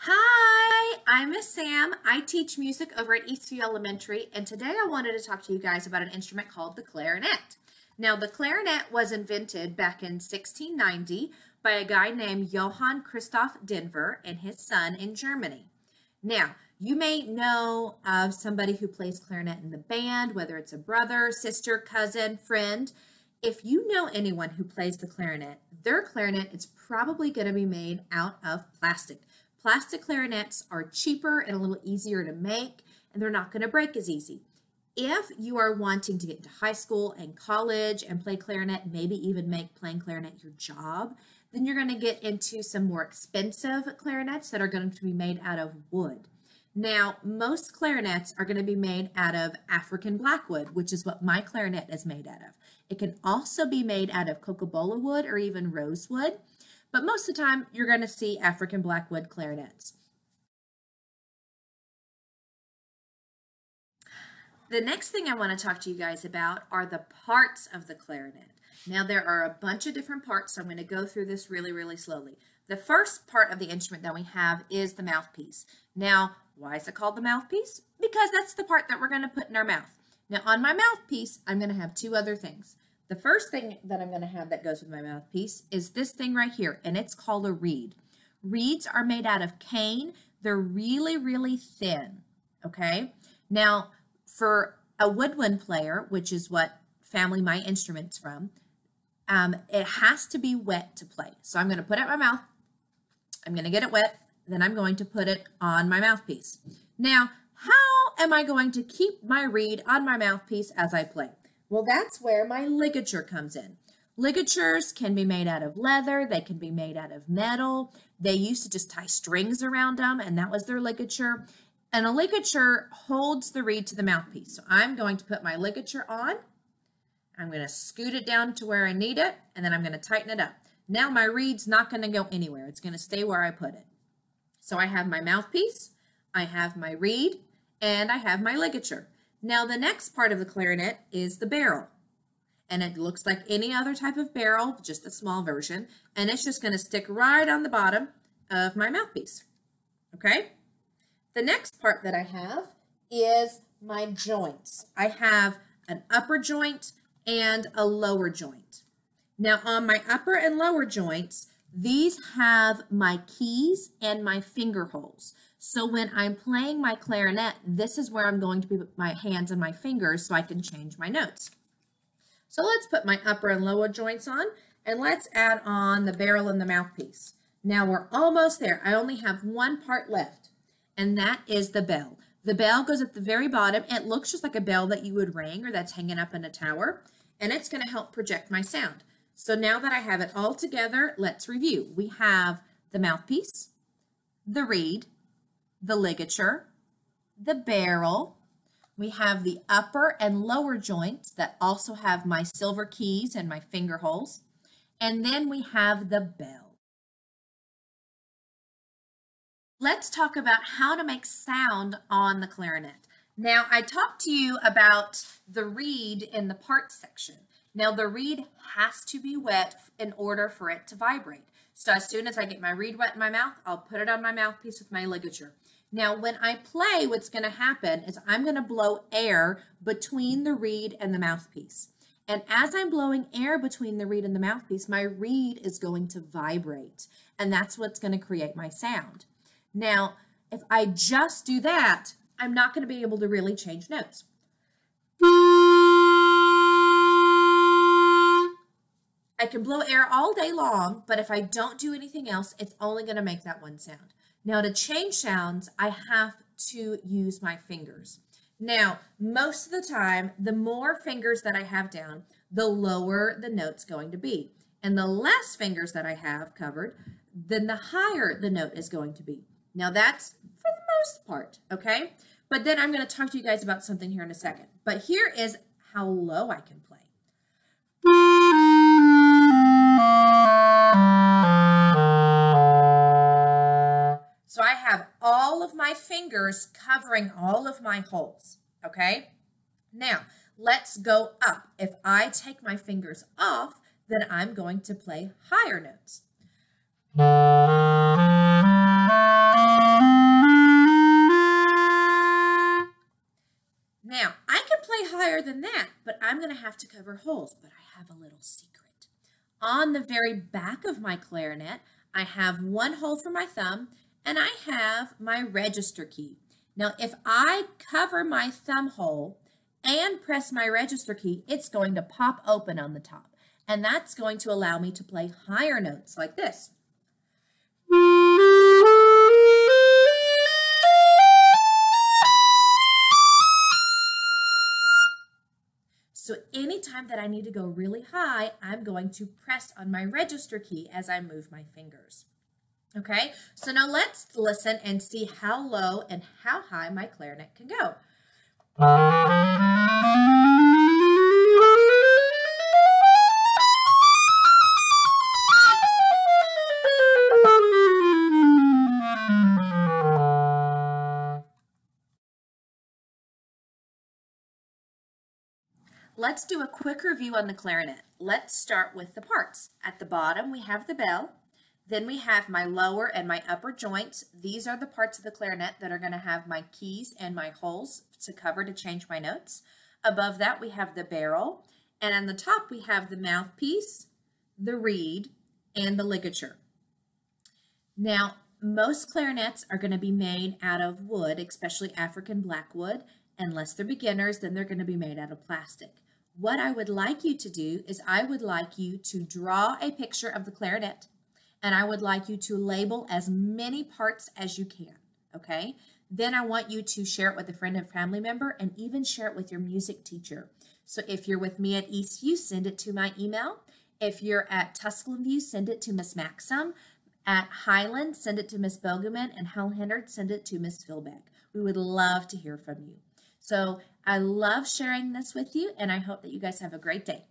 Hi, I'm Miss Sam. I teach music over at Eastview Elementary, and today I wanted to talk to you guys about an instrument called the clarinet. Now, the clarinet was invented back in 1690 by a guy named Johann Christoph Denver and his son in Germany. Now, you may know of somebody who plays clarinet in the band, whether it's a brother, sister, cousin, friend. If you know anyone who plays the clarinet, their clarinet is probably going to be made out of plastic. Plastic clarinets are cheaper and a little easier to make, and they're not going to break as easy. If you are wanting to get into high school and college and play clarinet, maybe even make playing clarinet your job, then you're going to get into some more expensive clarinets that are going to be made out of wood. Now, most clarinets are going to be made out of African blackwood, which is what my clarinet is made out of. It can also be made out of cocobolo wood or even rosewood. But most of the time, you're going to see African blackwood clarinets. The next thing I want to talk to you guys about are the parts of the clarinet. Now, there are a bunch of different parts, so I'm going to go through this really, really slowly. The first part of the instrument that we have is the mouthpiece. Now, why is it called the mouthpiece? Because that's the part that we're going to put in our mouth. Now, on my mouthpiece, I'm going to have two other things. The first thing that I'm going to have that goes with my mouthpiece is this thing right here, and it's called a reed. Reeds are made out of cane. They're really, really thin, okay? Now, for a woodwind player, which is what family my instrument's from, it has to be wet to play. So I'm going to put it in my mouth. I'm going to get it wet. Then I'm going to put it on my mouthpiece. Now, how am I going to keep my reed on my mouthpiece as I play? Well, that's where my ligature comes in. Ligatures can be made out of leather. They can be made out of metal. They used to just tie strings around them, and that was their ligature. And a ligature holds the reed to the mouthpiece. So I'm going to put my ligature on. I'm going to scoot it down to where I need it, and then I'm going to tighten it up. Now my reed's not going to go anywhere. It's going to stay where I put it. So I have my mouthpiece, I have my reed, and I have my ligature. Now the next part of the clarinet is the barrel. And it looks like any other type of barrel, just a small version. And it's just going to stick right on the bottom of my mouthpiece. Okay? The next part that I have is my joints. I have an upper joint and a lower joint. Now on my upper and lower joints, these have my keys and my finger holes. So when I'm playing my clarinet, this is where I'm going to put my hands and my fingers so I can change my notes. So let's put my upper and lower joints on, and let's add on the barrel and the mouthpiece. Now we're almost there. I only have one part left, and that is the bell. The bell goes at the very bottom. It looks just like a bell that you would ring or that's hanging up in a tower, and it's going to help project my sound. So now that I have it all together, let's review. We have the mouthpiece, the reed, the ligature, the barrel. We have the upper and lower joints that also have my silver keys and my finger holes. And then we have the bell. Let's talk about how to make sound on the clarinet. Now, I talked to you about the reed in the parts section. Now, the reed has to be wet in order for it to vibrate. So as soon as I get my reed wet in my mouth, I'll put it on my mouthpiece with my ligature. Now, when I play, what's going to happen is I'm going to blow air between the reed and the mouthpiece. And as I'm blowing air between the reed and the mouthpiece, my reed is going to vibrate. And that's what's going to create my sound. Now, if I just do that, I'm not going to be able to really change notes. I can blow air all day long, but if I don't do anything else, it's only going to make that one sound. Now, to change sounds, I have to use my fingers. Now, most of the time, the more fingers that I have down, the lower the note's going to be. And the less fingers that I have covered, then the higher the note is going to be. Now, that's for the most part, okay? But then I'm going to talk to you guys about something here in a second. But here is how low I can play. So I have all of my fingers covering all of my holes, okay? Now, let's go up. If I take my fingers off, then I'm going to play higher notes. Now, I can play higher than that, but I'm going to have to cover holes, but I have a little secret. On the very back of my clarinet, I have one hole for my thumb, and I have my register key. Now, if I cover my thumb hole and press my register key, it's going to pop open on the top, and that's going to allow me to play higher notes like this. So anytime that I need to go really high, I'm going to press on my register key as I move my fingers. Okay, so now let's listen and see how low and how high my clarinet can go. Let's do a quick review on the clarinet. Let's start with the parts. At the bottom, we have the bell. Then we have my lower and my upper joints. These are the parts of the clarinet that are going to have my keys and my holes to cover to change my notes. Above that, we have the barrel. And on the top, we have the mouthpiece, the reed, and the ligature. Now, most clarinets are going to be made out of wood, especially African blackwood. Unless they're beginners, then they're going to be made out of plastic. What I would like you to do is I would like you to draw a picture of the clarinet, and I would like you to label as many parts as you can, okay? Then I want you to share it with a friend and family member and even share it with your music teacher. So if you're with me at Eastview, send it to my email. If you're at Tusculum View, send it to Miss Maxim. At Highland, send it to Miss Bogeman, and Hal Hennard, send it to Miss Philbeck. We would love to hear from you. So I love sharing this with you, and I hope that you guys have a great day.